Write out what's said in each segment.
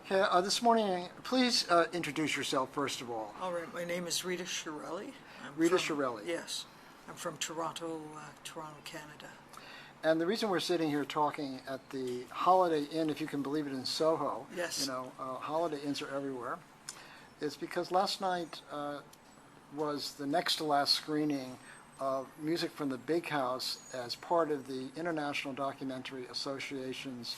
Okay, this morning, please introduce yourself first of all. All right, my name is RITA CHIARELLI. RITA CHIARELLI. Yes, I'm from Toronto, Canada. And the reason we're sitting here talking at the Holiday Inn, if you can believe it, in Soho, Yes. you know, Holiday Inns are everywhere, is because last night was the next to last screening of Music from the Big House as part of the International Documentary Association's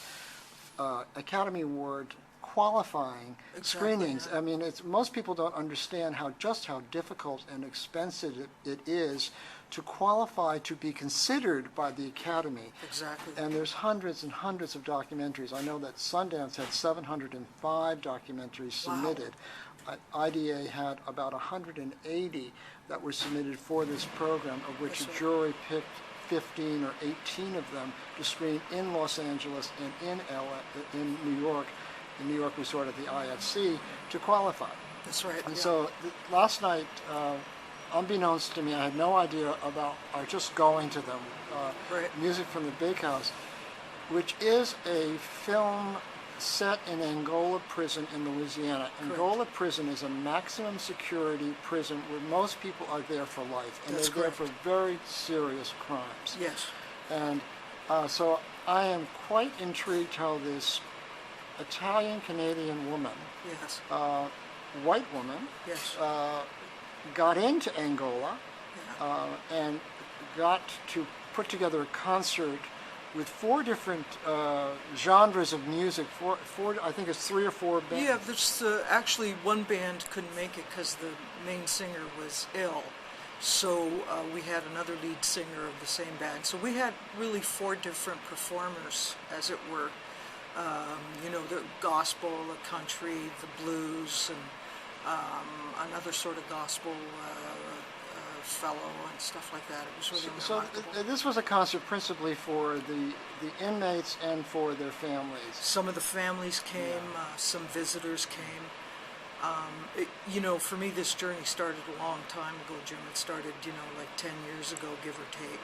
Academy Award qualifying screenings. Yeah. I mean, most people don't understand just how difficult and expensive it is to qualify to be considered by the Academy. Exactly. And there's hundreds and hundreds of documentaries. I know that Sundance had 705 documentaries submitted. Wow. IDA had about 180 that were submitted for this program, of which That's a right. jury picked 15 or 18 of them to screen in Los Angeles and in New York. In New York, we saw it at the IFC to qualify. That's right. And yeah. so last night, unbeknownst to me, I had no idea about just going to them. Right. Music from the Big House, which is a film set in Angola prison in Louisiana. Correct. Angola prison is a maximum security prison where most people are there for life, and That's they're there correct. for very serious crimes. Yes. And so I am quite intrigued how this Italian-Canadian woman, Yes. white woman, Yes. got into Angola Yeah. and got to put together a concert with 4 different genres of music. I think it's 3 or 4 bands. Yeah, there's actually one band couldn't make it because the main singer was ill. So we had another lead singer of the same band. So we had really 4 different performers, as it were. You know, the gospel, the country, the blues, and another sort of gospel fellow and stuff like that. It was really remarkable. This was a concert principally for the inmates and for their families. Some of the families came, some visitors came. You know, for me, this journey started a long time ago, Jim. It started, you know, like 10 years ago, give or take.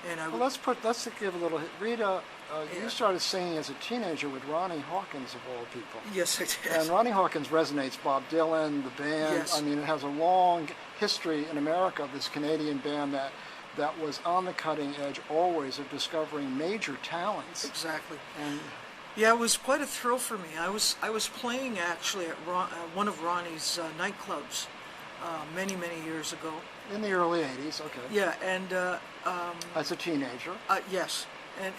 And Well, let's give a little. Rita, Yeah. you started singing as a teenager with Ronnie Hawkins, of all people. Yes, I did. And Ronnie Hawkins resonates. Bob Dylan, the band. Yes. I mean, it has a long history in America of this Canadian band that was on the cutting edge always of discovering major talents. Exactly. And Yeah, it was quite a thrill for me. I was playing actually at one of Ronnie's nightclubs many years ago. in the early '80s, okay. Yeah, and As a teenager. yes,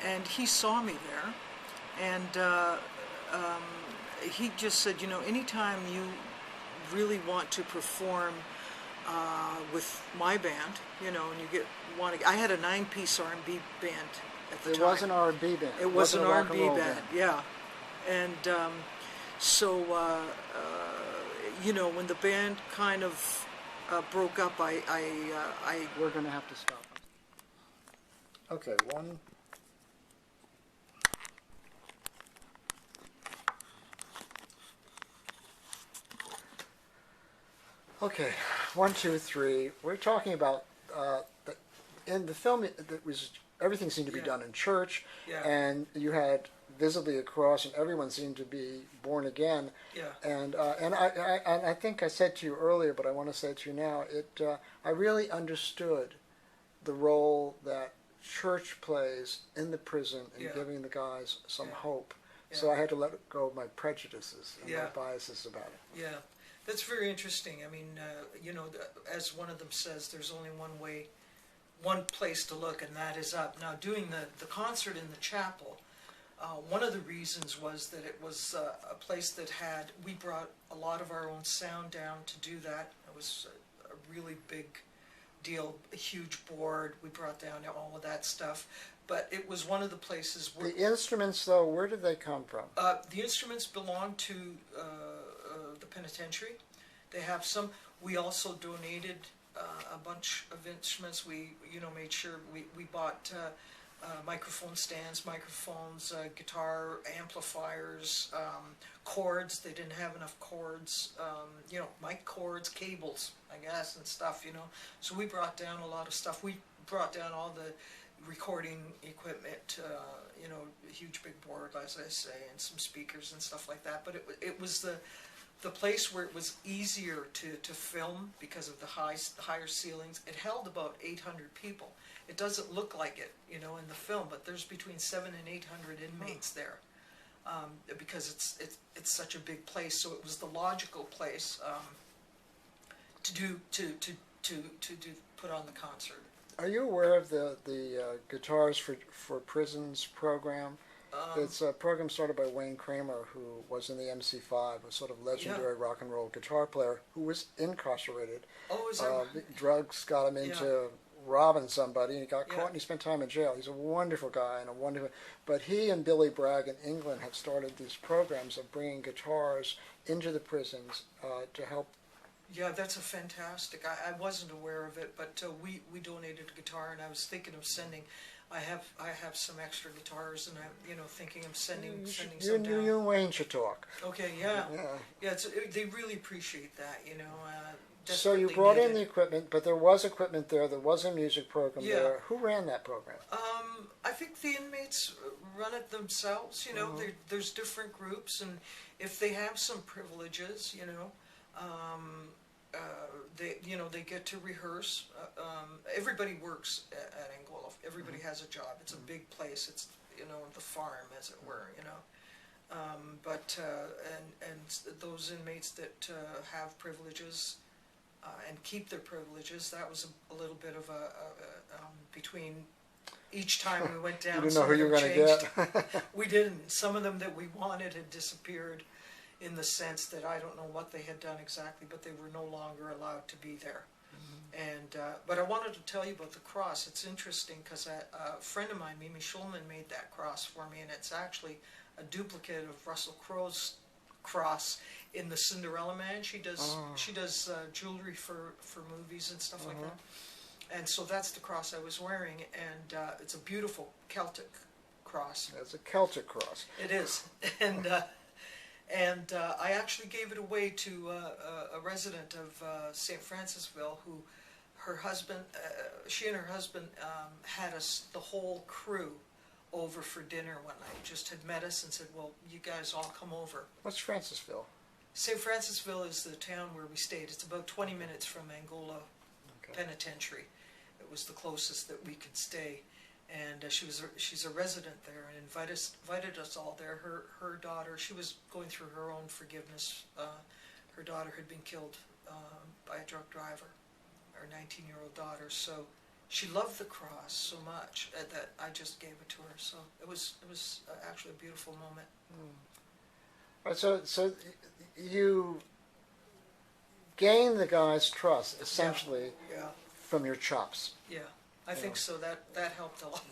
and he saw me there, and he just said, you know, anytime you really want to perform with my band, you know, and you I had a 9-piece R&B band at the time. It was an R&B band. It was an wasn't a rock R&B and roll band, yeah. And so, you know, when the band kind of broke up, I We're going to have to stop. Okay, one. Okay, 1, 2, 3. We're talking about in the film. That was everything seemed to be Yeah. done in church, Yeah. and you had visibly a cross, and everyone seemed to be born again. Yeah. And I think I said to you earlier, but I want to say it to you now. I really understood the role that church plays in the prison in Yeah. giving the guys some Yeah. hope. So Yeah. I had to let go of my prejudices and my Yeah. biases about it. Yeah, that's very interesting. I mean, you know, as one of them says, there's only one place to look, and that is up. Now, doing the concert in the chapel, one of the reasons was that it was a place that we brought a lot of our own sound down to do that. It was a really big deal, a huge board. We brought down all of that stuff. But it was one of the places where... The instruments, though, where did they come from? The instruments belong to the penitentiary. They have some. We also donated a bunch of instruments. We, you know, made sure we bought microphone stands, microphones, guitar amplifiers, cords. They didn't have enough cords. You know, mic cords, cables, I guess, and stuff. You know, so we brought down a lot of stuff. We brought down all recording equipment, you know, a huge big board, as I say, and some speakers and stuff like that. But it was the place where it was easier to film because of the higher ceilings. It held about 800 people. It doesn't look like it, you know, in the film, but there's between 700 and 800 inmates there, because it's such a big place. So it was the logical place to put on the concert. Are you aware of the Guitars for Prisons program? It's a program started by Wayne Kramer, who was in the MC5, a sort of legendary rock and roll guitar player who was incarcerated. Oh, is that right? Drugs got him into robbing somebody, and he got caught, and he spent time in jail. He's a wonderful guy and a wonderful. But he and Billy Bragg in England have started these programs of bringing guitars into the prisons to help. Yeah, that's a fantastic. I wasn't aware of it, but we donated a guitar, and I was thinking of sending. I have some extra guitars, and I'm thinking of sending some down. You and Wayne should talk. Okay, yeah. They really appreciate that, So you brought in the equipment, but there was equipment there. There was a music program there. Who ran that program? I think the inmates run it themselves. There's different groups, and if they have some privileges, they get to rehearse. Everybody works at Angola. Everybody has a job. It's a big place. It's the farm, as it were. And those inmates that have privileges and keep their privileges, that was a little bit of a between each time we went down. You didn't know who you were going to get. We didn't. Some of them that we wanted had disappeared, in the sense that I don't know what they had done exactly, but they were no longer allowed to be there. And but I wanted to tell you about the cross. It's interesting because a friend of mine, Mimi Schulman, made that cross for me, and it's actually a duplicate of Russell Crowe's cross in the Cinderella Man. She does jewelry for movies and stuff like that. And so that's the cross I was wearing, and it's a beautiful Celtic cross. It's a Celtic cross. It is, and I actually gave it away to a resident of St. Francisville, who her husband, she and her husband had the whole crew over for dinner one night. Just had met us and said, well, you guys all come over. What's Francisville? St. Francisville is the town where we stayed. It's about 20 minutes from Angola Penitentiary. It was the closest that we could stay. And she's a resident there, and invited us all there. Her daughter, she was going through her own forgiveness. Her daughter had been killed by a drunk driver, her 19-year-old daughter. So she loved the cross so much that I just gave it to her. So it was actually a beautiful moment. All right, so you gain the guy's trust essentially from your chops. Yeah. I think so. That helped a lot.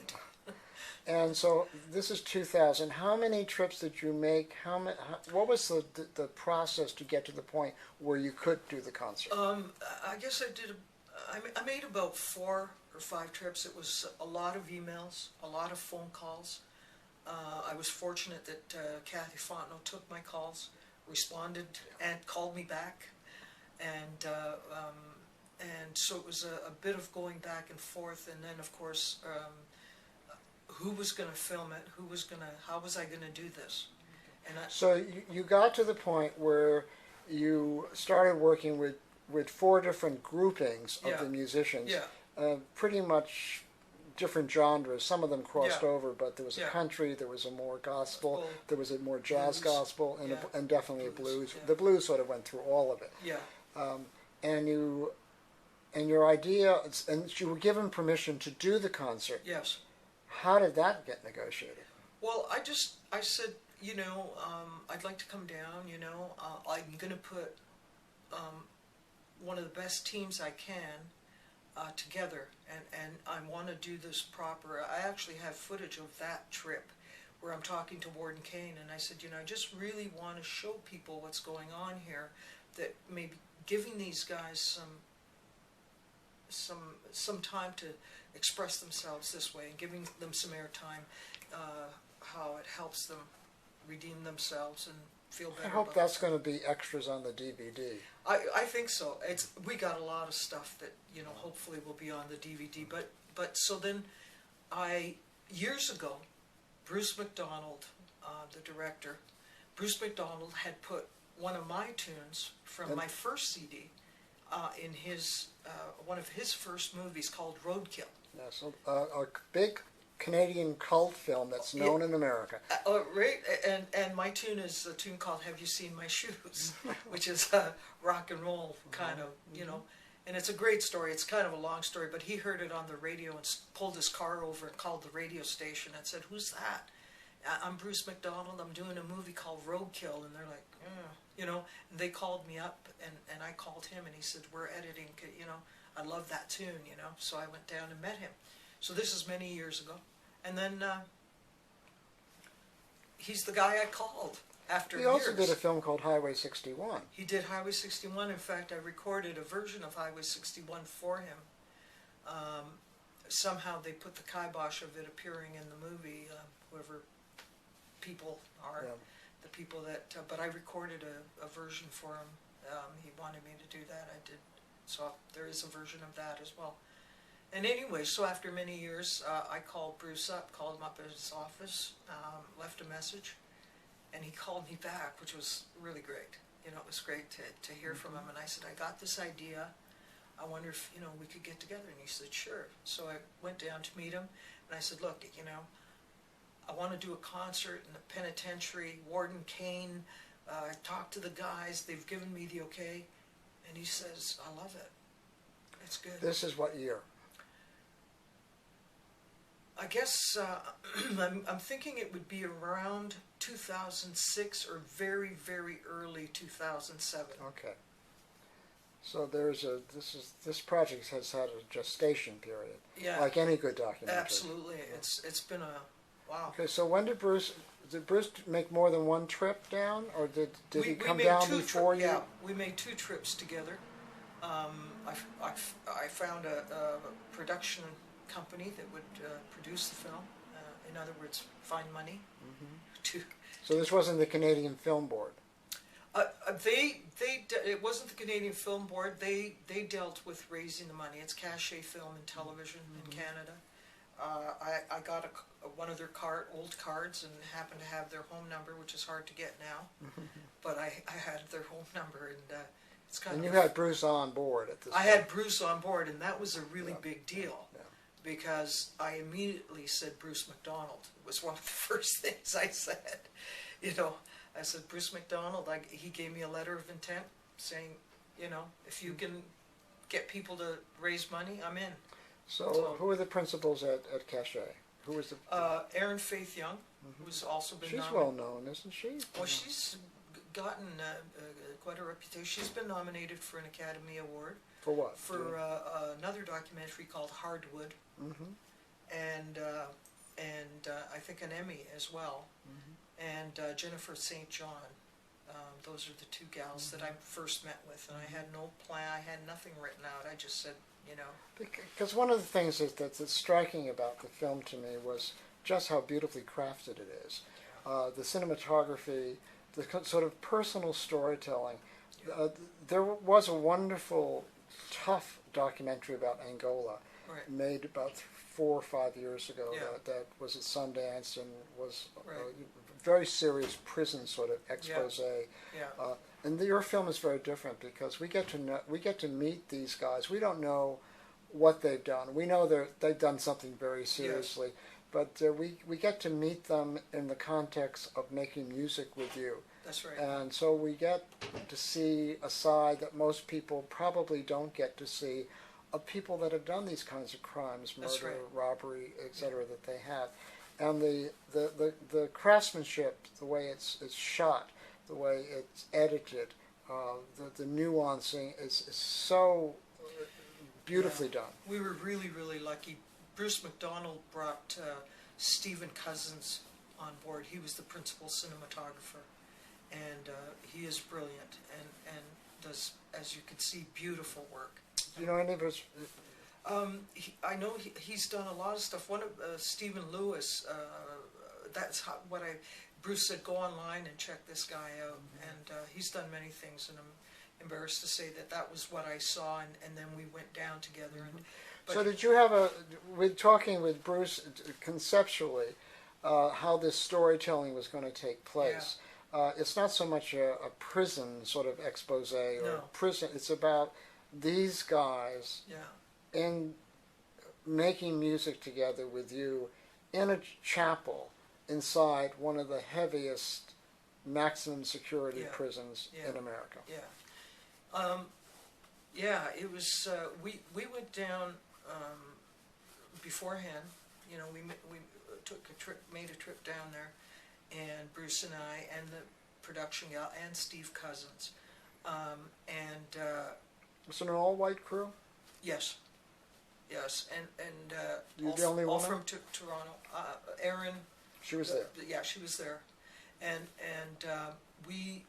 And so this is 2000. How many trips did you make? What was the process to get to the point where you could do the concert? I guess I made about 4 or 5 trips. It was a lot of emails, a lot of phone calls. I was fortunate that Kathy Fontenot took my calls, responded, and called me back, and so it was a bit of going back and forth, and then of course, who was going to film it? How was I going to do this? And so you got to the point where you started working with 4 different groupings of the musicians, pretty much different genres. Some of them crossed over, but there was a country, there was a more gospel, there was a more jazz gospel, and definitely a blues. The blues sort of went through all of it. And your idea, and you were given permission to do the concert. Yes. How did that get negotiated? Well, I said, I'd like to come down, I'm going to put one of the best teams I can together, and I want to do this proper. I actually have footage of that trip where I'm talking to Warden Kane, and I said, I just really want to show people what's going on here, that maybe giving these guys some time to express themselves this way, and giving them some airtime, how it helps them redeem themselves and feel better. I hope that's going to be extras on the DVD. I think so. We got a lot of stuff that hopefully will be on the DVD. But so then Years ago, Bruce McDonald, the director, Bruce McDonald had put one of my tunes from my first CD in his one of his first movies called Roadkill. Yeah, so a big Canadian cult film that's known in America. Right, and my tune is a tune called "Have You Seen My Shoes," which is a rock and roll kind of, you know. And it's a great story. It's kind of a long story, but he heard it on the radio and pulled his car over and called the radio station and said, "Who's that?" "I'm Bruce McDonald. I'm doing a movie called Roadkill." And they're like, you know, and they called me up, and I called him, and he said, "We're editing, you know, I love that tune, you know." So I went down and met him. So this is many years ago. And then he's the guy I called after years. He also did a film called Highway 61. He did Highway 61. In fact, I recorded a version of Highway 61 for him. Somehow they put the kibosh of it appearing in the movie, whoever people are, the people that, but I recorded a version for him. He wanted me to do that. I did. So there is a version of that as well. And anyway, so after many years, I called Bruce up, called him up at his office, left a message, and he called me back, which was really great. You know, it was great to hear from him. And I said, "I got this idea. I wonder if, you know, we could get together." And he said, "Sure." So I went down to meet him, and I said, "Look, you know, I want to do a concert in the penitentiary, Warden Kane. I talked to the guys. They've given me the okay." And he says, "I love it. It's good." This is what year? I guess I'm thinking it would be around 2006 or very, very early 2007. Okay. So there's this project has had a gestation period. Yeah. Like any good documentary. Absolutely. It's been a wow. Okay, so when did Bruce make more than one trip down, or did he come made down two before you? Yeah, we made 2 trips together. I found a production company that would produce the film. In other words, find money to. So this wasn't the Canadian Film Board. It wasn't the Canadian Film Board. They dealt with raising the money. It's Cachet Film and Television in Canada. I got one of their old cards and happened to have their home number, which is hard to get now. But I had their home number, and it's kind of. And you had Bruce on board at this. I had Bruce on board, and that was a really big deal. Yeah. Because I immediately said Bruce McDonald. It was one of the first things I said. You know, I said, "Bruce McDonald." He gave me a letter of intent saying, you know, if you can get people to raise money, I'm in. So who are the principals at Cachet? Who was the? Erin Faith Young, who's also been. She's nominated. well known, isn't she? Well, she's gotten quite a reputation. She's been nominated for an Academy Award. For what? For another documentary called Hardwood. And I think an Emmy as well. And Jennifer St. John. Those are the 2 gals that I first met with, and I had no plan. I had nothing written out. I just said, you know. Because one of the things that's striking about the film to me was just how beautifully crafted it is. The cinematography, the sort of personal storytelling. There was a wonderful, tough documentary about Angola, made about 4 or 5 years ago. That was at Sundance and was a very serious prison sort of expose. And your film is very different because we get to meet these guys. We don't know what they've done. We know they've done something very seriously, but we get to meet them in the context of making music with you. That's right. And so we get to see a side that most people probably don't get to see of people that have done these kinds of crimes, murder, robbery, etc., that they have. And the craftsmanship, the way it's shot, the way it's edited, the nuancing is so beautifully done. We were really, really lucky. Bruce McDonald brought Stephen Cousins on board. He was the principal cinematographer. And he is brilliant and does, as you can see, beautiful work. Do you know any of his? I know he's done a lot of stuff. One of Stephen Lewis. That's what Bruce said, go online and check this guy out. And he's done many things, and I'm embarrassed to say that was what I saw. And then we went down together. And But So did you have with talking with Bruce conceptually, how this storytelling was going to take place? It's not so much a prison sort of expose or No. prison. It's about these guys in making music together with you in a chapel inside one of the heaviest maximum security prisons in America. It was, we went down beforehand, you know, we took a trip, made a trip down there, and Bruce and I, and the production gal, and Steve Cousins, Was it an all-white crew? yes, and You the only all woman? from Toronto. Erin, She was there. yeah, she was there, and we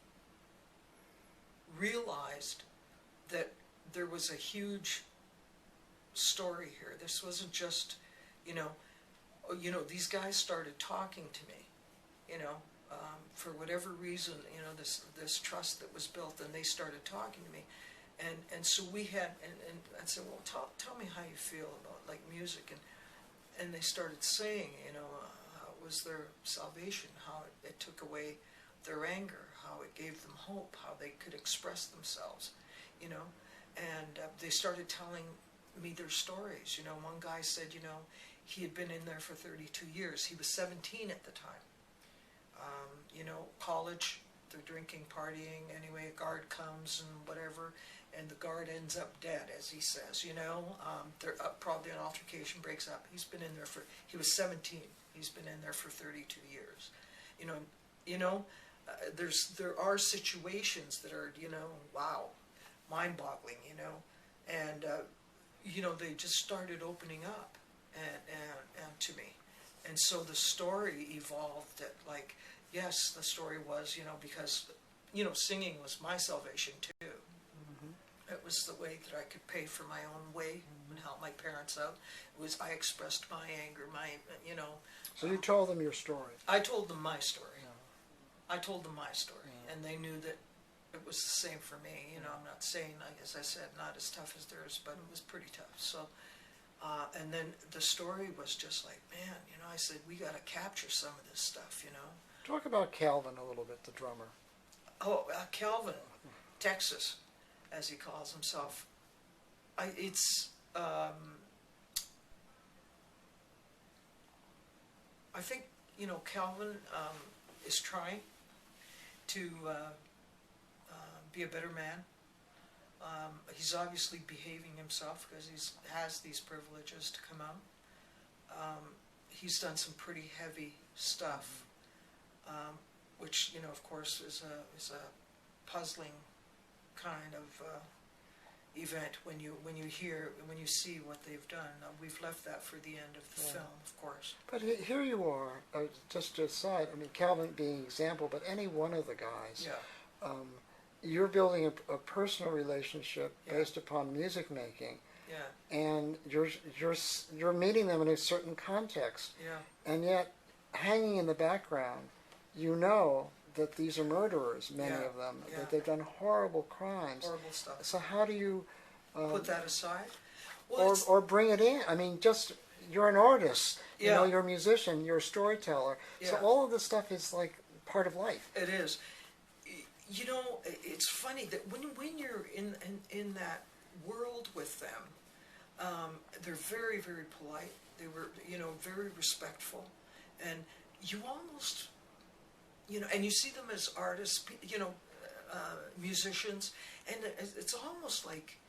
realized that there was a huge story here. This wasn't just, you know, these guys started talking to me, you know, for whatever reason, you know, this trust that was built, and they started talking to me, and so we had, and I said, well, tell me how you feel about like music, and they started saying, you know, how it was their salvation, how it took away their anger, how it gave them hope, how they could express themselves, you know, and they started telling me their stories. You know, one guy said, you know, he had been in there for 32 years. He was 17 at the time. You know, college, they're drinking, partying. Anyway, a guard comes and whatever, and the guard ends up dead, as he says, you know. Probably an altercation breaks up. He's been in there he was 17. He's been in there for 32 years. You know, there are situations that are, you know, wow, mind-boggling, you know, and you know, they just started opening up and to me, and so the story evolved. That, like, yes, the story was, you know, because, you know, singing was my salvation too. It was the way that I could pay for my own way and help my parents out. It was, I expressed my anger, my, you know. So you told them your story. I told them my story. I told them my story, and they knew that it was the same for me. You know, I'm not saying, like, as I said, not as tough as theirs, but it was pretty tough. So, and then the story was just like, man, you know, I said, we got to capture some of this stuff, you know. Talk about Calvin a little bit, the drummer. Oh, Calvin, Texas, as he calls himself. I think, you know, Calvin is trying to be a better man. He's obviously behaving himself because he has these privileges to come out. He's done some pretty heavy stuff, which, you know, of course, is a puzzling kind of event when you see what they've done. We've left that for the end of the film, of course. But here you are, just to aside, I mean, Calvin being an example, but any one of the guys, you're building a personal relationship based upon music making, and you're meeting them in a certain context, and yet hanging in the background, you know that these are murderers, many of them, that they've done horrible crimes. Horrible stuff. So how do you put that aside? Well, or bring it in? I mean, just, you're an artist, you know, you're a musician, you're a storyteller. So all of this stuff is like part of life. It is. You know, it's funny that when you're in that world with them, they're very, very polite. They were, you know, very respectful, and you almost, you know, and you see them as artists, you know, musicians, and it's almost like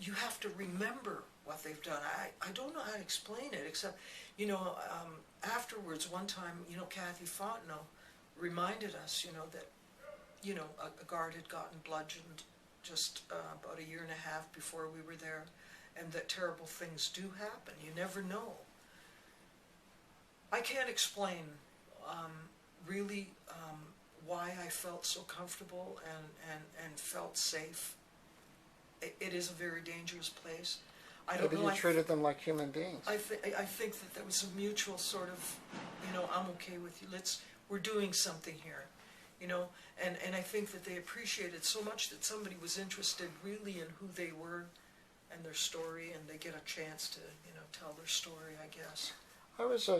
you have to remember what they've done. I don't know how to explain it, except, you know, afterwards, one time, you know, Kathy Fontenot reminded us, you know, that, you know, a guard had gotten bludgeoned just about a year and a half before we were there, and that terrible things do happen. You never know. I can't explain really why I felt so comfortable and felt safe. It is a very dangerous place. I don't know. Maybe you treated them like human beings. I think that there was a mutual sort of, you know, I'm okay with you. We're doing something here, you know. And I think that they appreciated so much that somebody was interested really in who they were and their story, and they get a chance to, tell their story, I guess. I was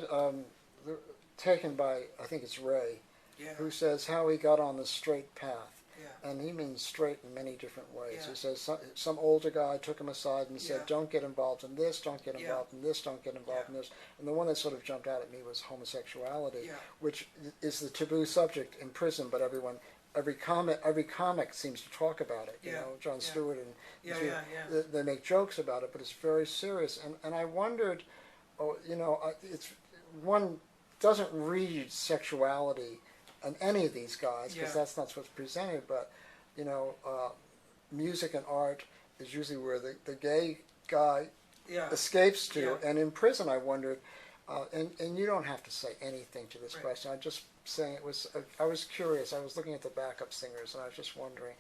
taken by, I think it's Ray, Yeah. who says how he got on the straight path. Yeah. And he means straight in many different ways. Yeah. He says some older guy took him aside and said, Yeah. don't get involved in this, don't get Yeah. involved in this, don't get involved in this. And the one that sort of jumped out at me was homosexuality, Yeah. which is the taboo subject in prison, but every comic seems to talk about it. You Yeah. know, Jon Yeah. Stewart and Yeah, Stewart, yeah. they make jokes about it, but it's very serious. And I wondered, it's one doesn't read sexuality in any of these guys because Yeah. that's not what's presented. But music and art is usually where the gay guy Yeah. escapes to. Yeah. And in prison, I wondered, and you don't have to say anything to this Right. question. I'm just saying I was curious. I was looking at the backup singers, and I was just wondering,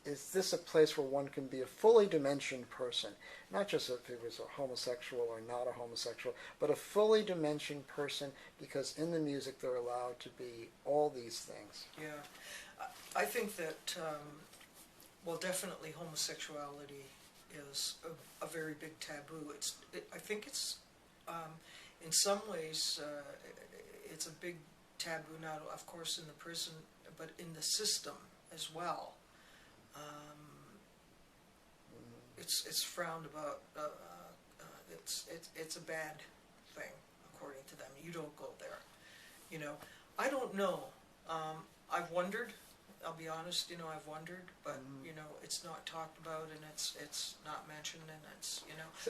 is this a place where one can be a fully dimensioned person? Not just if he was a homosexual or not a homosexual, but a fully dimensioned person, because in the music they're allowed to be all these things. Yeah. I think that, well, definitely homosexuality is a very big taboo. I think it's, in some ways, it's a big taboo, not of course in the prison, but in the system as well. It's frowned about. It's a bad thing according to them. You don't go there. I don't know. I've wondered. I'll be honest. I've wondered, but it's not talked about, and it's not mentioned, and it's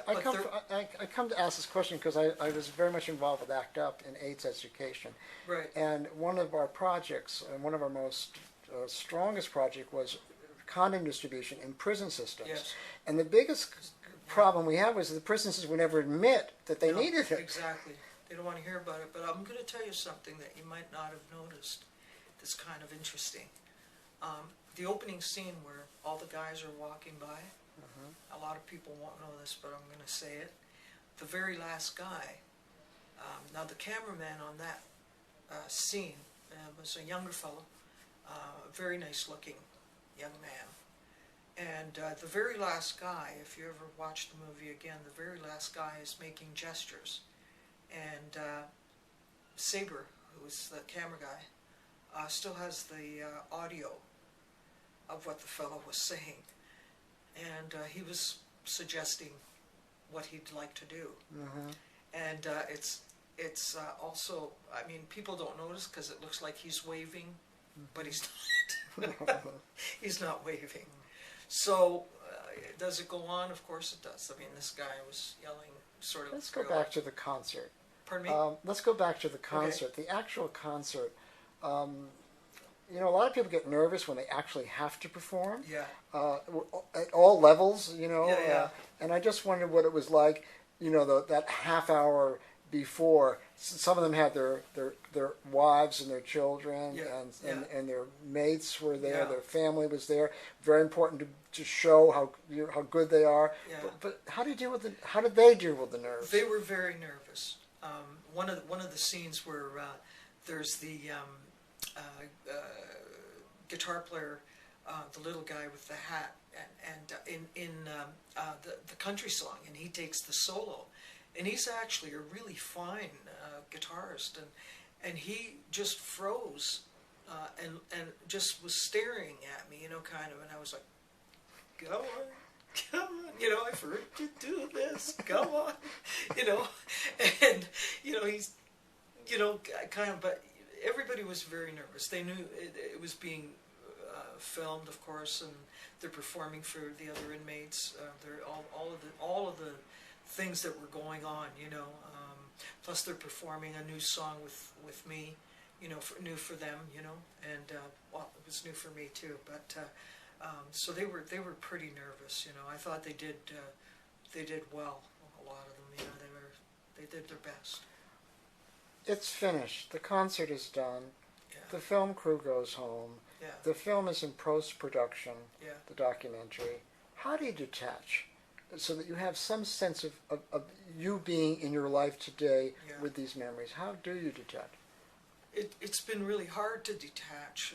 I come to ask this question because I was very much involved with ACT UP in AIDS education. Right. And one of our projects, and one of our most strongest project, was condom distribution in prison systems. Yes. And the biggest problem we have was the prison systems would never admit that they needed it. Exactly. They don't want to hear about it. But I'm going to tell you something that you might not have noticed that's kind of interesting. The opening scene where all the guys are walking by, a lot of people won't know this, but I'm going to say it. The very last guy, now the cameraman on that scene was a younger fellow, very nice looking young man. And the very last guy, if you ever watch the movie again, the very last guy is making gestures. And Saber, who was the camera guy, still has the audio of what the fellow was saying. And he was suggesting what he'd like to do. And it's also, I mean, people don't notice because it looks like he's waving, but he's not. He's not waving. So, does it go on? Of course it does. I mean, this guy was yelling sort of... Let's go back to the concert. Pardon me? Let's go back to the concert. Okay. The actual concert. A lot of people get nervous when they actually have to perform. Yeah. At all levels, Yeah. And I just wondered what it was like, that half hour before. Some of them had their wives and their children, and their mates were there. Their family was there. Very important to show how good they are. Yeah. But how did they deal with the nerves? They were very nervous. One of the scenes where there's the guitar player, the little guy with the hat, and in the country song, and he takes the solo. And he's actually a really fine guitarist, and he just froze and just was staring at me, kind of, and I was like, "Go on, come on, I've heard you do this, come on," and he's, kind of, but everybody was very nervous. They knew it was being filmed, of course, and they're performing for the other inmates. They're all of the things that were going on, plus they're performing a new song with me, new for them, and well, it was new for me too. But so they were pretty nervous, I thought they did well. A lot of them, they did their best. It's finished. The concert is done. Yeah. The film crew goes home. Yeah. The film is in post-production. Yeah. The documentary. How do you detach so that you have some sense of you being in your life today with these memories? How do you detach? It's been really hard to detach.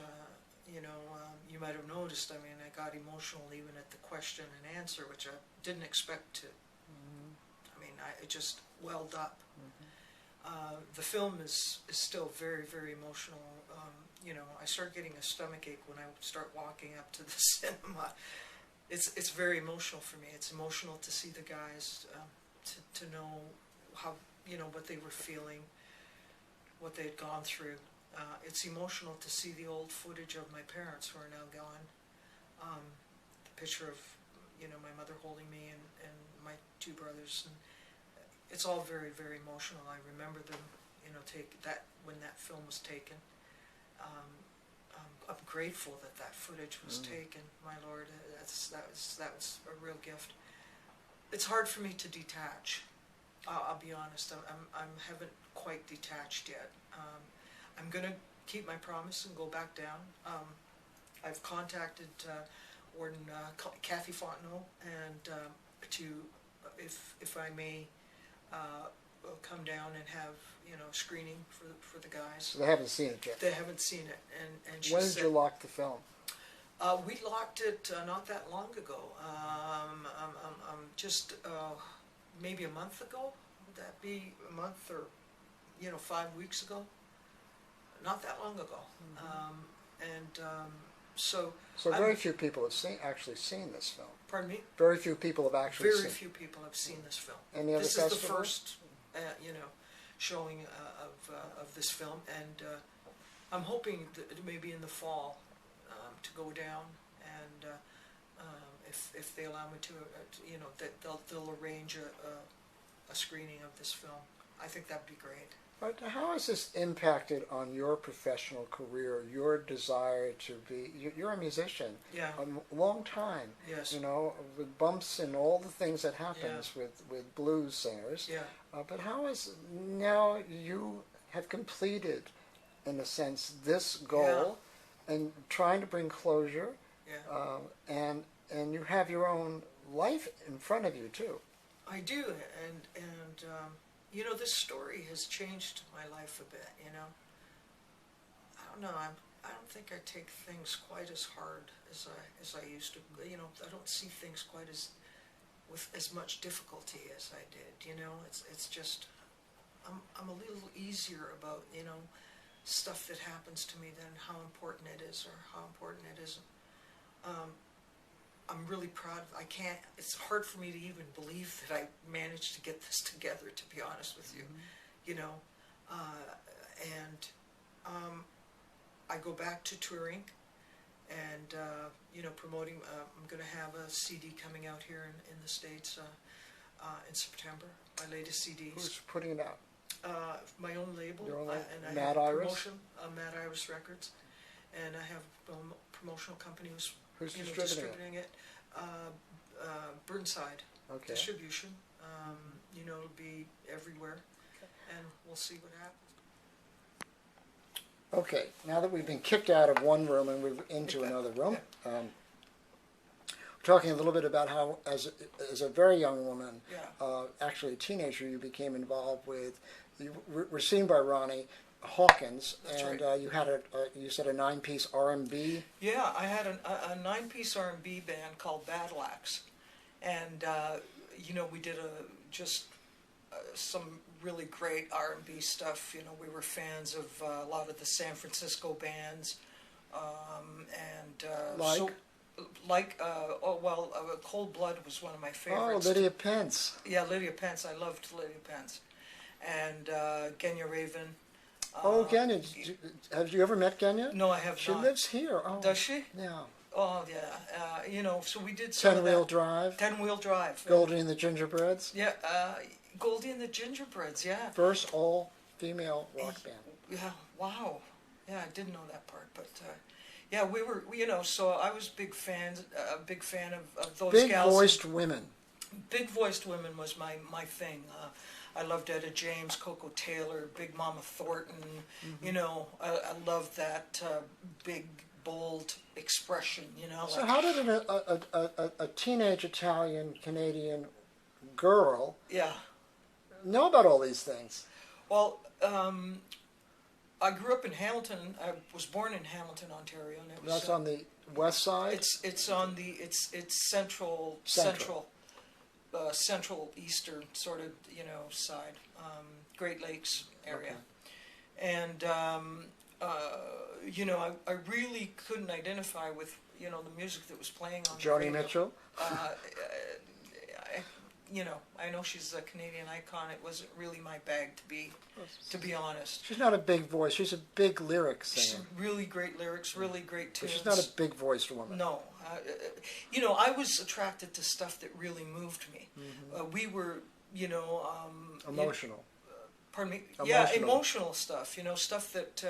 you might have noticed, I mean, I got emotional even at the question and answer, which I didn't expect to. I mean, it just welled up. The film is still very, very emotional. I start getting a stomach ache when I start walking up to the cinema. It's very emotional for me. It's emotional to see the guys, to know how, what they were feeling, what they had gone through. It's emotional to see the old footage of my parents who are now gone. The picture of, my mother holding me and my two brothers. And it's all very, very emotional. I remember them, take that when that film was taken. I'm grateful that footage was taken, my lord. That was a real gift. It's hard for me to detach. I'll be honest. I haven't quite detached yet. I'm going to keep my promise and go back down. I've contacted Warden Kathy Fontenot and if I may come down and have screening for the guys. So they haven't seen it yet. They haven't seen it, and she when said, did you lock the film? We locked it not that long ago. Just maybe a month ago. Would that be a month or 5 weeks ago? Not that long ago. So very few people have actually seen this film. Pardon me? Very few people have actually seen it. Very few people have seen this film. Any other This festivals? is the first, showing of this film, and I'm hoping that maybe in the fall to go down, and if they allow me to, that they'll arrange a screening of this film. I think that'd be great. But how has this impacted on your professional career, your desire to be, you're a musician, Yeah. a long time, Yes. with bumps and all the things that happens with blues singers. Yeah. But how is, now you have completed, in a sense, this goal and trying to bring closure, and you have your own life in front of you too. I do, and this story has changed my life a bit. I don't know. I don't think I take things quite as hard as I used to. I don't see things quite with as much difficulty as I did. It's just I'm a little easier about stuff that happens to me than how important it is or how important it isn't. I'm really proud of, it's hard for me to even believe that I managed to get this together, to be honest with you. I go back to touring and, promoting, I'm going to have a CD coming out here in the States in September, my latest CDs. Who's putting it out? My own label. Your own label? And I Mad have Iris? promotion, Mad Iris Records, and I have a promotional company who's distributing it. Burnside Distribution. It'll be everywhere, and we'll see what happens. Okay, now that we've been kicked out of one room and we're into another room, we're talking a little bit about how, as a very young woman, actually a teenager, you became involved with, you were seen by Ronnie Hawkins. That's and right. you had you said a 9-piece R&B. Yeah, I had a 9-piece R&B band called Battle Axe, and we did some really great R&B stuff. We were fans of a lot of the San Francisco bands, Cold Blood was one of my favorites. Oh, Lydia Pence. Yeah, Lydia Pence. I loved Lydia Pence, and Genya Raven. Genya. Have you ever met Genya? No, I have not. She lives here. Oh, Does she? Yeah. Oh, yeah. So we did some 10-Wheel Drive. 10-Wheel Drive. Goldie and the Gingerbreads. Yeah, Goldie and the Gingerbreads, yeah. First all-female rock band. Yeah, wow. Yeah, I didn't know that part, but yeah, we were, so I was a big fan of those gals. Big-voiced women. Big-voiced women was my thing. I loved Etta James, Coco Taylor, Big Mama Thornton. I loved that big, bold expression. So how did a teenage Italian Canadian girl know about all these things? Well, I grew up in Hamilton. I was born in Hamilton, Ontario, and it was. That's on the west side? It's on the it's central central eastern sort of side, Great Lakes area, Okay. and I really couldn't identify with the music that was playing on the Joni radio. Mitchell? I know she's a Canadian icon. It wasn't really my bag to be honest. She's not a big voice. She's a big lyric She's singer. really great lyrics, really great tunes. But she's not a big voiced woman. No. I was attracted to stuff that really moved me. Mm-hmm. We were, Emotional. pardon me? Emotional. Yeah, emotional stuff, stuff that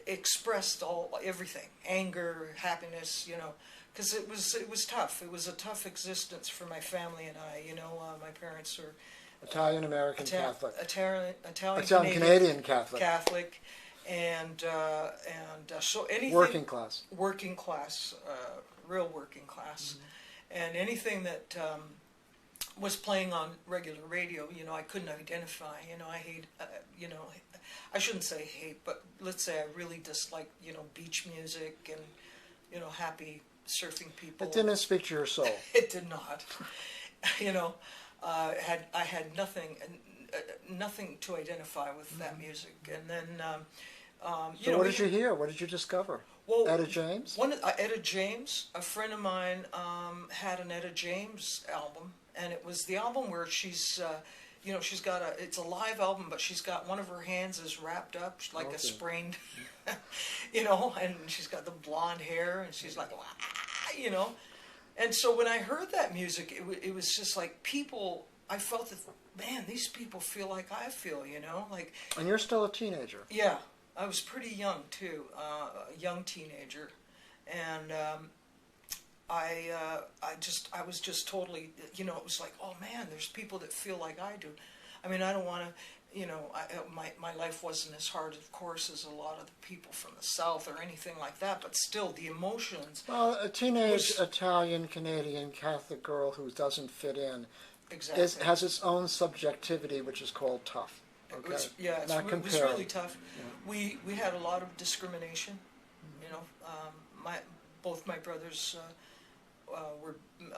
expressed everything, anger, happiness, because it was tough. It was a tough existence for my family and I. My parents are Italian American Catholic. Italian Canadian Catholic. Catholic, and so anything Working class. working class, real working class, and anything that was playing on regular radio, I couldn't identify. I hate, I shouldn't say hate, but let's say I really dislike, beach music and, happy surfing people. It didn't speak to your soul. It did not. I had nothing to identify with that music, and then. So what did you hear? What did you discover? Well, Etta James? Etta James. A friend of mine had an Etta James album, and it was the album where she's, she's got it's a live album, but she's got one of her hands is wrapped up like a sprained, and she's got the blonde hair, and she's like, And so when I heard that music, it was just like people. I felt that, man, these people feel like I feel, like. And you're still a teenager. Yeah. I was pretty young too, a young teenager, and I was just totally, it was like, oh man, there's people that feel like I do. I mean, I don't want to, my life wasn't as hard, of course, as a lot of the people from the South or anything like that, but still, the emotions. Well, a teenage Italian Canadian Catholic girl who doesn't fit in Exactly. has its own subjectivity, which is called tough. Okay. It was really tough. Yeah. We had a lot of discrimination. Both my brothers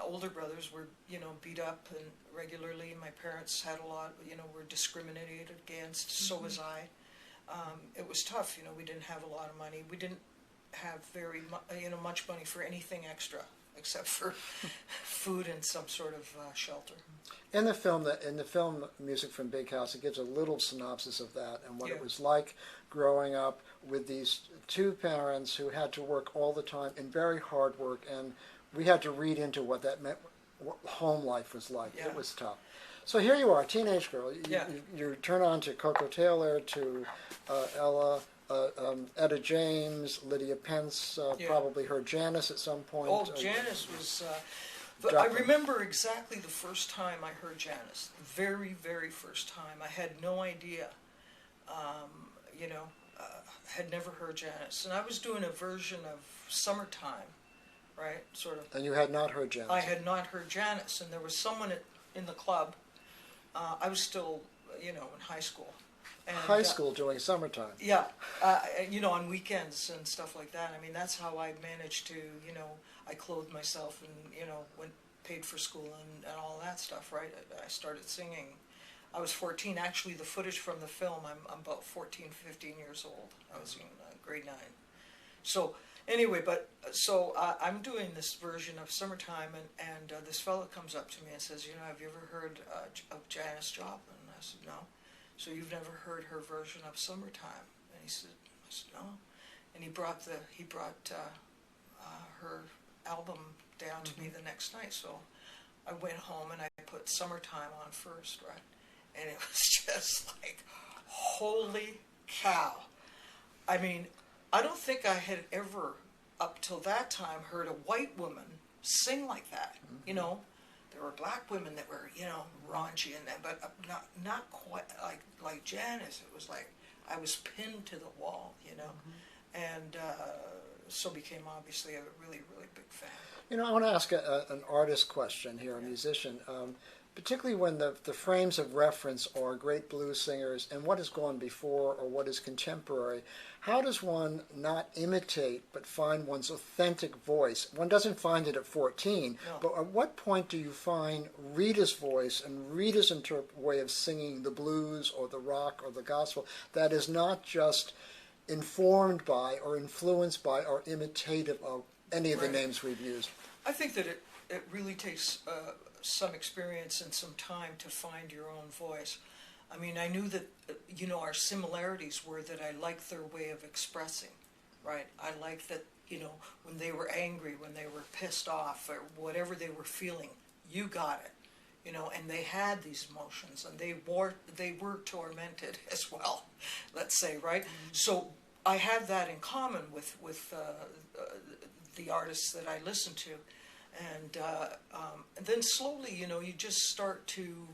older brothers were beat up and regularly. My parents had a lot, were discriminated against. So was I. It was tough. We didn't have a lot of money. We didn't have much money for anything extra except for food and some sort of shelter. In the film Music from Big House, it gives a little synopsis of that and what it was like growing up with these two parents who had to work all the time in very hard work, and we had to read into what that meant, what home life was like. Yeah. It was tough. So here you are, a teenage girl. You turn on to Coco Taylor, to Ella, Etta James, Lydia Pence, probably heard Janice at some point. Oh, Janice was... I remember exactly the first time I heard Janice. The very, very first time. I had no idea. Had never heard Janice. And I was doing a version of Summertime, right? Sort of. And you had not heard Janice? I had not heard Janice. And there was someone in the club. I was still, in high school. And, high school doing Summertime? Yeah. On weekends and stuff like that. I mean, that's how I managed to, I clothed myself and, paid for school and all that stuff, right? I started singing. I was 14. Actually, the footage from the film, I'm about 14, 15 years old. I was in grade 9. So, anyway, I'm doing this version of Summertime, and this fella comes up to me and says, have you ever heard of Janis Joplin? And I said, no. So you've never heard her version of Summertime? And I said, no. And he brought her album down to me the next night. So I went home and I put Summertime on first, right? And it was just like, holy cow. I mean, I don't think I had ever, up till that time, heard a white woman sing like that. There were black women that were, raunchy and that, but not quite like Janice. It was like I was pinned to the wall, and so became obviously a really, really big fan. I want to ask an artist question here, a musician. particularly when the frames of reference are great blues singers and what has gone before or what is contemporary, how does one not imitate but find one's authentic voice? One doesn't find it at 14, No. but at what point do you find Rita's voice and Rita's way of singing the blues or the rock or the gospel that is not just informed by or influenced by or imitative of any of the Right. names we've used? I think that it really takes some experience and some time to find your own voice. I mean, I knew that, our similarities were that I liked their way of expressing, right? I liked that, when they were angry, when they were pissed off, or whatever they were feeling, you got it, and they had these emotions, and they were tormented as well, let's say, right? Mm-hmm. So I had that in common with the artists that I listened to. And then slowly, you just start to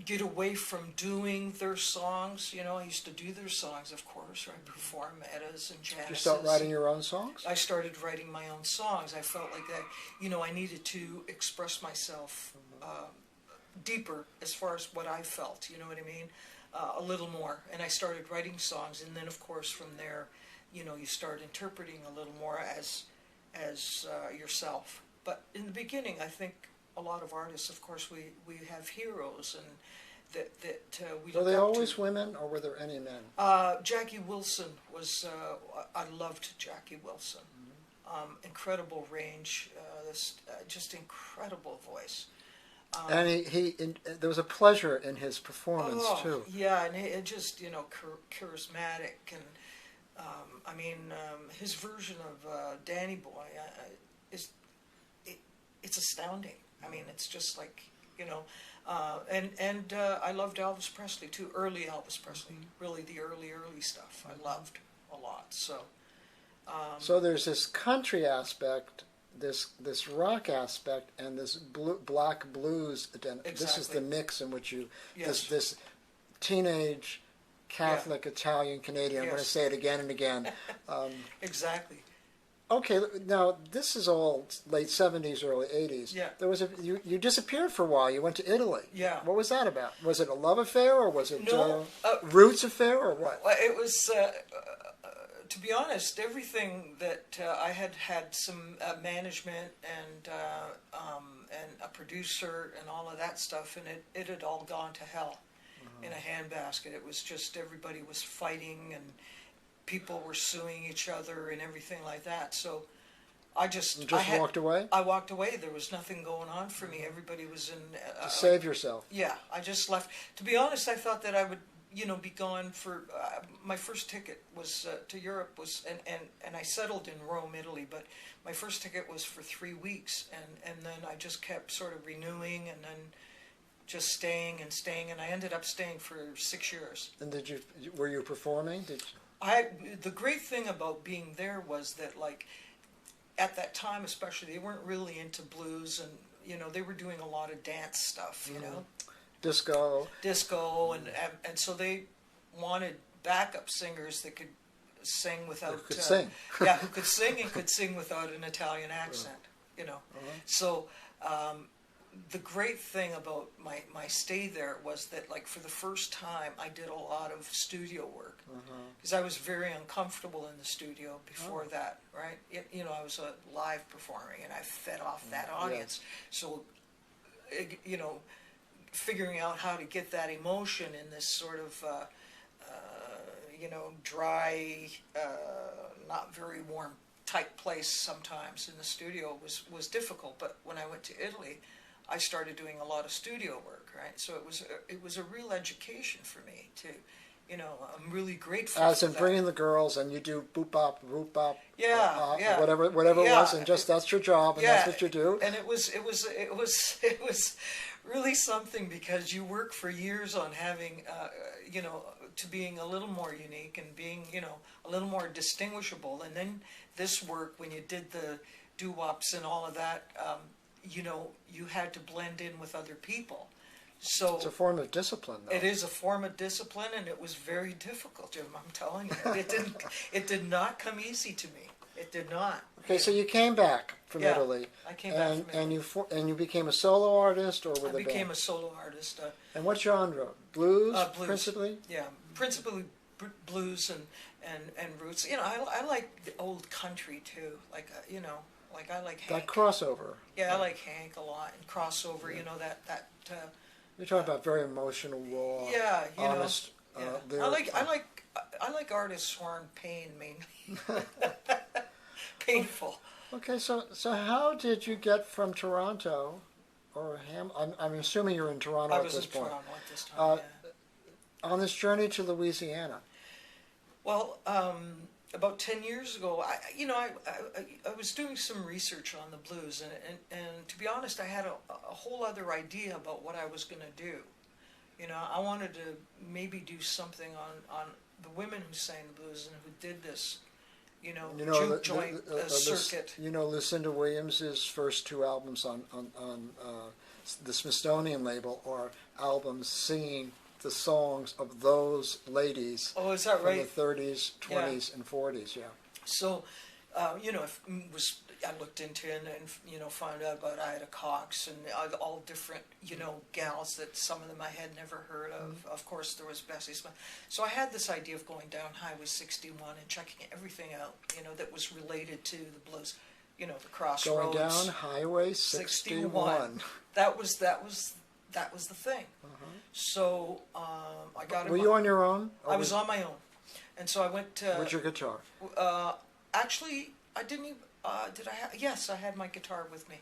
get away from doing their songs. I used to do their songs, of course, right? Perform Edda's and Janice's. Did you start writing your own songs? I started writing my own songs. I felt like that, I needed to express myself deeper as far as what I felt, you know what I mean? A little more. And I started writing songs, and then, of course, from there, you start interpreting a little more as yourself. But in the beginning, I think a lot of artists, of course, we have heroes, and that we Were look they up always to. women, or were there any men? Jackie Wilson was, I loved Jackie Wilson. Mm-hmm. Incredible range, just incredible voice. And there was a pleasure in his performance, too. Yeah, and it just, charismatic, and his version of Danny Boy it's astounding. I mean, it's just like, and I loved Elvis Presley too, early Elvis Presley, really the early stuff I loved a lot. So so there's this country aspect, this rock aspect, and this black blues. Exactly. This is the mix in which Yes. this teenage Catholic, Italian, Canadian, I'm going to Yes. say it again and again. Exactly. Okay, now this is all late 70s, early 80s. Yeah. There was you disappeared for a while. You went to Italy. Yeah. What was that about? Was it a love affair, or was it No, roots affair, or what? Well, it was, to be honest, everything that I had some management and a producer and all of that stuff, and it had all gone to hell in a handbasket. It was just everybody was fighting, and people were suing each other and everything like that. So I walked away? I walked away. There was nothing going on for me. Everybody was in... to save yourself. Yeah, I just left. To be honest, I thought that I would, be gone for... my first ticket was to Europe, and I settled in Rome, Italy, but my first ticket was for 3 weeks, and then I just kept sort of renewing, and then just staying, and I ended up staying for 6 years. And were you performing? The great thing about being there was that, like, at that time especially, they weren't really into blues, and they were doing a lot of dance stuff, Disco, and so they wanted backup singers that could sing without who could sing. Yeah, who could sing and could sing without an Italian accent, So the great thing about my stay there was that, like, for the first time, I did a lot of studio work, because I was very uncomfortable in the studio before that, right? I was a live performer, and I fed off that audience. Yes. So, figuring out how to get that emotion in this sort of, dry, not very warm type place sometimes in the studio was difficult. But when I went to Italy, I started doing a lot of studio work, right? So it was a real education for me to, I'm really grateful. As for in that. bringing the girls, and you do boop bop, roop bop, yeah. whatever it was, and just that's your job, and that's what you do. And it was really something, because you work for years on having, to being a little more unique and being, a little more distinguishable. And then this work, when you did the doo-wops and all of that, you had to blend in with other people. So it's a form of discipline, though. It is a form of discipline, and it was very difficult, Jim. I'm telling you, it did not come easy to me. It did not. Okay, so you came back from Yeah, Italy. I came back from Italy. And you became a solo artist or with I a band? became a solo artist. And what genre? Blues, Blues. principally? Yeah, principally blues and roots. You know, I like the old country too. Like you know, like I like Hank. That crossover. Yeah, I like Hank a lot, and crossover. You know that. You're talking about very emotional, raw, Yeah, you honest. know. Yeah. lyrics. I like artists who aren't pain mainly. Painful. Okay, so how did you get from Toronto, or I'm assuming you're in Toronto I at was this in point, Toronto at this time. Yeah. on this journey to Louisiana? Well, about 10 years ago, I was doing some research on the blues, and to be honest, I had a whole other idea about what I was going to do. You know, I wanted to maybe do something on the women who sang the blues and who did this, juke joint circuit. You know, Lucinda Williams' first two albums on the Smithsonian label are albums singing the songs of those ladies. Oh, is that from right? the 30s, 20s, and 40s, yeah. So, I looked into it and found out about Ida Cox and all different, gals that some of them I had never heard of. Mm-hmm. Of course, there was Bessie Smith. So I had this idea of going down Highway 61 and checking everything out, that was related to the blues, the crossroads. Going down Highway 61. That was the thing. So I got. Were you on your own? I was on my own, and so I went to. With your guitar? Actually, I didn't even. Did I have? Yes, I had my guitar with me,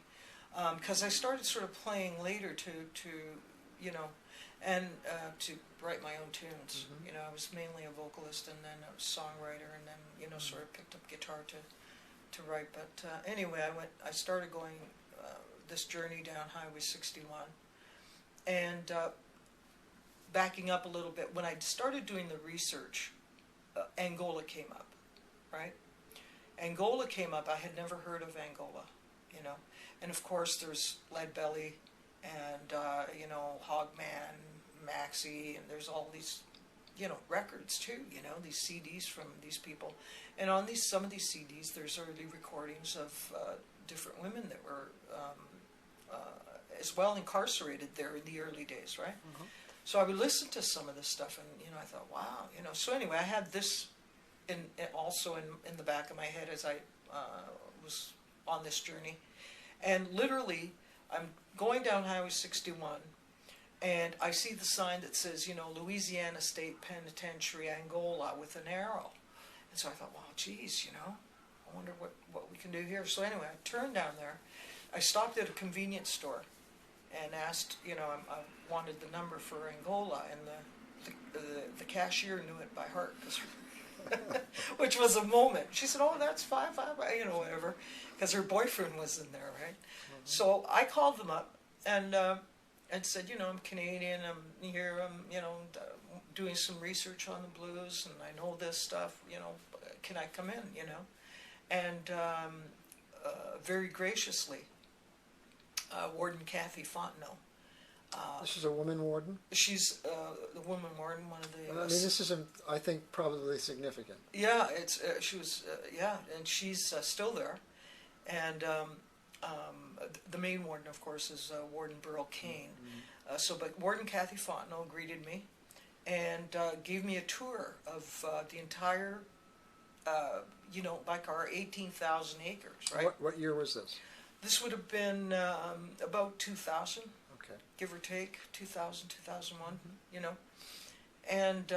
because I started sort of playing later to to write my own tunes. Mm-hmm. I was mainly a vocalist and then a songwriter, and then sort of picked up guitar to write. But anyway, I started going this journey down Highway 61, and backing up a little bit, when I started doing the research, Angola came up, right? Angola came up. I had never heard of Angola, and of course there's Lead Belly, and Hogman, Maxie, and there's all these, records too. These CDs from these people, and on some of these CDs there's early recordings of different women that were as well incarcerated there in the early days, right? Mm-hmm. So I would listen to some of this stuff, and I thought, wow, So anyway, I had this also in the back of my head as I was on this journey, and literally, I'm going down Highway 61, and I see the sign that says, Louisiana State Penitentiary, Angola, with an arrow, and so I thought, wow, geez, I wonder what we can do here. So anyway, I turned down there. I stopped at a convenience store and asked, I wanted the number for Angola, and the cashier knew it by heart, which was a moment. She said, "Oh, that's 555, whatever," because her boyfriend was in there, right? Mm-hmm. So I called them up and said, I'm Canadian. I'm here. I'm doing some research on the blues, and I know this stuff. Can I come in? And very graciously, Warden Kathy Fontenot. This is a woman warden? She's the woman warden, one of the... I mean, this is, I think, probably significant. Yeah, she was, and she's still there. And the main warden, of course, is Warden Burl Kane. Mm-hmm. But Warden Kathy Fontenot greeted me and gave me a tour of the entire, like our 18,000 acres, right? What year was this? This would have been about 2000. Give or take, 2000, 2001, mm-hmm. And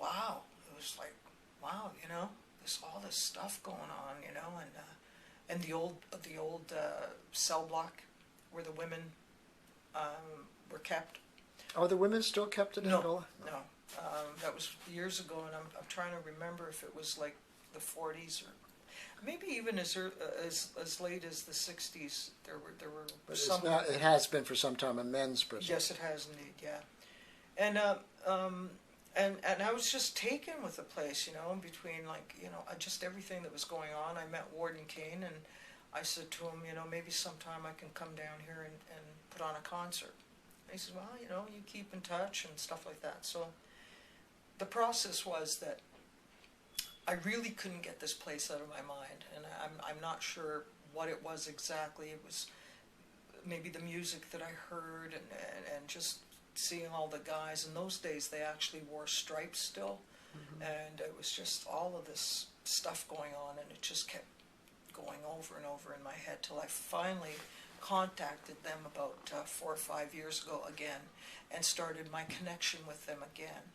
wow, it was like, wow, all this stuff going on, and the old cell block where the women were kept. Are the women still kept in Angola? No, that was years ago, and I'm trying to remember if it was like the 40s or maybe even as late as the 60s. There were but some. It has been for some time a men's prison. Yes, it has indeed. Yeah, and I was just taken with the place, between just everything that was going on. I met Warden Kane, and I said to him, maybe sometime I can come down here and put on a concert. And he said, well, you keep in touch and stuff like that. So the process was that I really couldn't get this place out of my mind, and I'm not sure what it was exactly. It was maybe the music that I heard, and just seeing all the guys. In those days, they actually wore stripes still, and it was just all of this stuff going on, and it just kept going over and over in my head till I finally contacted them about 4 or 5 years ago again, and started my connection with them again.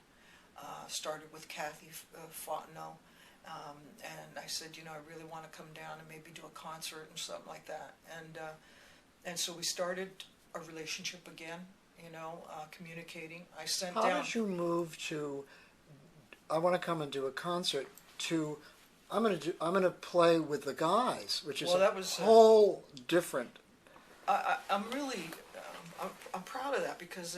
Started with Kathy Fontenot, and I said, you know, I really want to come down and maybe do a concert and something like that. And so we started a relationship again, you know, communicating. I sent down. How did you move to, I want to come and do a concert, to I'm going to play with the guys, which is whole different. I'm really I'm proud of that, because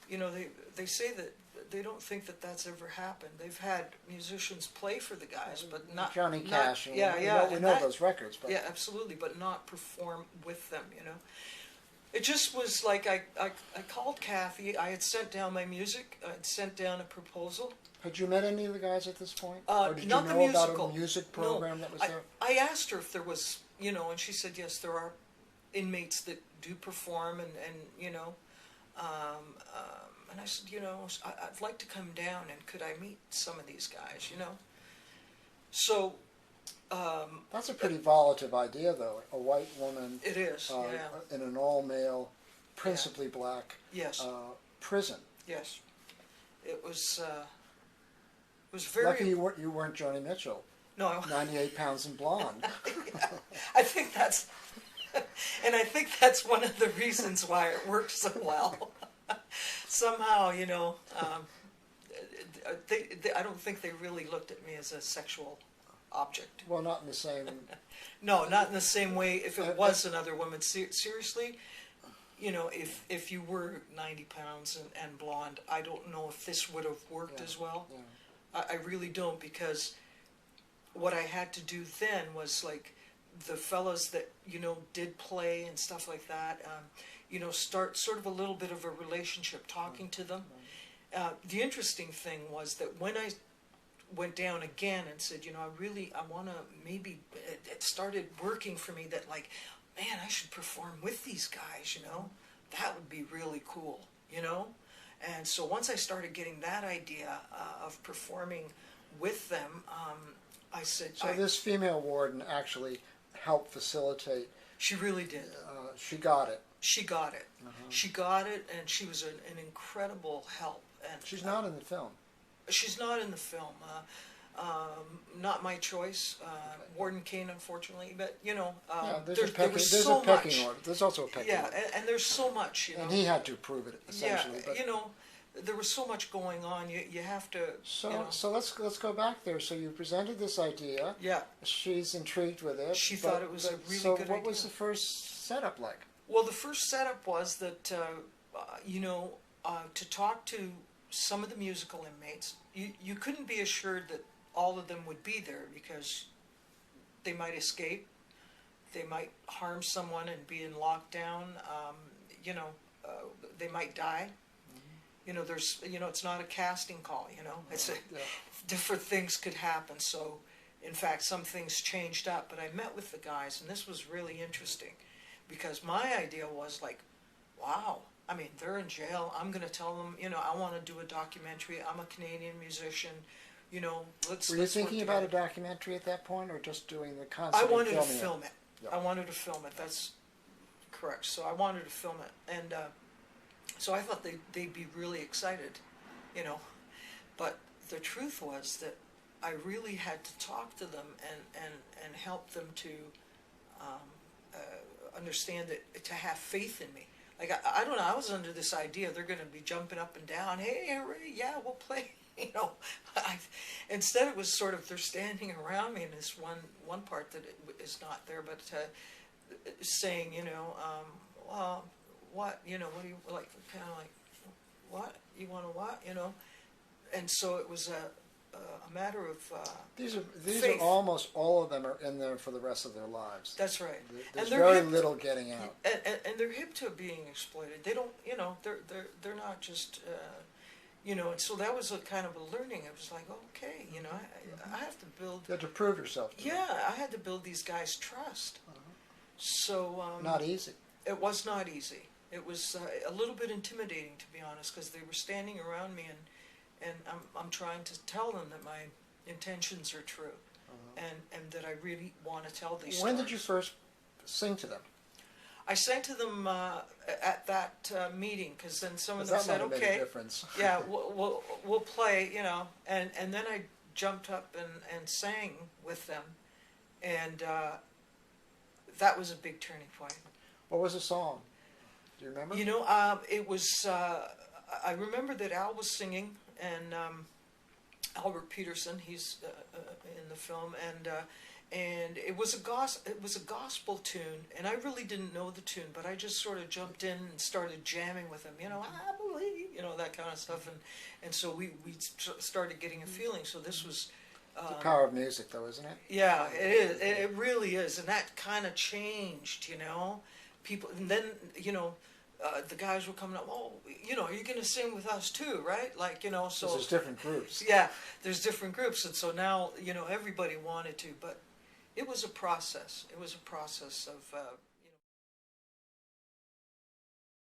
they say that they don't think that that's ever happened. They've had musicians play for the guys, but not Johnny Cash. Not, we know those records. But. Yeah, absolutely, but not perform with them. You know, it just was like I called Kathy. I had sent down my music. I had sent down a proposal. Had you met any of the guys at this point? Or did not you the know musical. about a music program that was there? I asked her if there was, you know, and she said yes, there are inmates that do perform, and you know, and I said, you know, I'd like to come down, and could I meet some of these guys, you know? So. That's a pretty volatile idea, though. A white woman. It is, yeah. In an all-male, principally black. Yes. Prison. Yes. It was very. Lucky you weren't Joni Mitchell. No. 98 pounds and blonde. Yeah, I think that's, and I think that's one of the reasons why it worked so well. Somehow, you know, I don't think they really looked at me as a sexual object. Well, not in the same. No, not in the same way. If it was another woman, seriously, you know, if you were 90 pounds and blonde, I don't know if this would have worked as well. Yeah. I really don't, because what I had to do then was, like, the fellas that, you know, did play and stuff like that, you know, start sort of a little bit of a relationship, talking to them. The interesting thing was that when I went down again and said, you know, I want to maybe, it started working for me that, like, man, I should perform with these guys, you know, that would be really cool, you know. And so once I started getting that idea of performing with them, I said... So this female warden actually helped facilitate... She really did. She got it. She got it. She got it, and she was an incredible help. And she's not in the film. She's not in the film. Not my choice. Warden Kane, unfortunately. But, you know, there's so much. Order. There's also a pecking order. Yeah, and there's so much, you know. And he had to approve it, essentially. Yeah, but you know, there was so much going on. You have to... So let's go back there. So you presented this idea. Yeah. She's intrigued with it. She thought it was a really good idea. So what was the first setup like? Well, the first setup was that, you know, to talk to some of the musical inmates, you couldn't be assured that all of them would be there, because they might escape, they might harm someone and be in lockdown, you know, they might die. You know, it's not a casting call, you know, different things could happen. So, in fact, some things changed up, but I met with the guys, and this was really interesting, because my idea was like, wow, I mean, they're in jail. I'm going to tell them, you know, I want to do a documentary. I'm a Canadian musician. You know, Were you thinking about a documentary at that point, or just doing the concert? I wanted to film it. Yep. I wanted to film it. That's correct. So I wanted to film it, and so I thought they'd be really excited, you know. But the truth was that I really had to talk to them and help them to understand that, to have faith in me. Like, I don't know, I was under this idea they're going to be jumping up and down, hey, hooray, yeah, we'll play, you know. Instead it was sort of, they're standing around me in this one part that is not there, but saying, you know, well, what, you know, what do you, like, kind of like, what, you want to what, you know. And so it was a matter of these faith. are almost all of them are in there for the rest of their lives. That's right. There's very little getting out. And they're hip to being exploited. They don't, you know, they're not just, you know, and so that was a kind of a learning. It was like, okay, you know, I have to build. You had to prove yourself. Yeah, I had to build these guys' trust. So Not easy. it was not easy. It was a little bit intimidating, to be honest, because they were standing around me, and I'm trying to tell them that my intentions are true, and that I really want to tell these When stories. did you first sing to them? I sang to them at that meeting, because then some of them That might said, have made a okay, difference. yeah, we'll play, you know, and then I jumped up and sang with them, and that was a big turning point. What was the song? Do you remember? You know, it was, I remember that Al was singing, and Albert Peterson, he's in the film, and it was a gospel tune, and I really didn't know the tune, but I just sort of jumped in and started jamming with him, you know, I believe, you know, that kind of stuff, and so we started getting a feeling. So this was The power of music, though, isn't it? yeah, it is. It really is, and that kind of changed, you know. People, and then you know, the guys were coming up. Oh, you know, you're going to sing with us too, right? Like, you know, so There's different groups. yeah, there's different groups, and so now, you know, everybody wanted to, but it was a process. It was a process of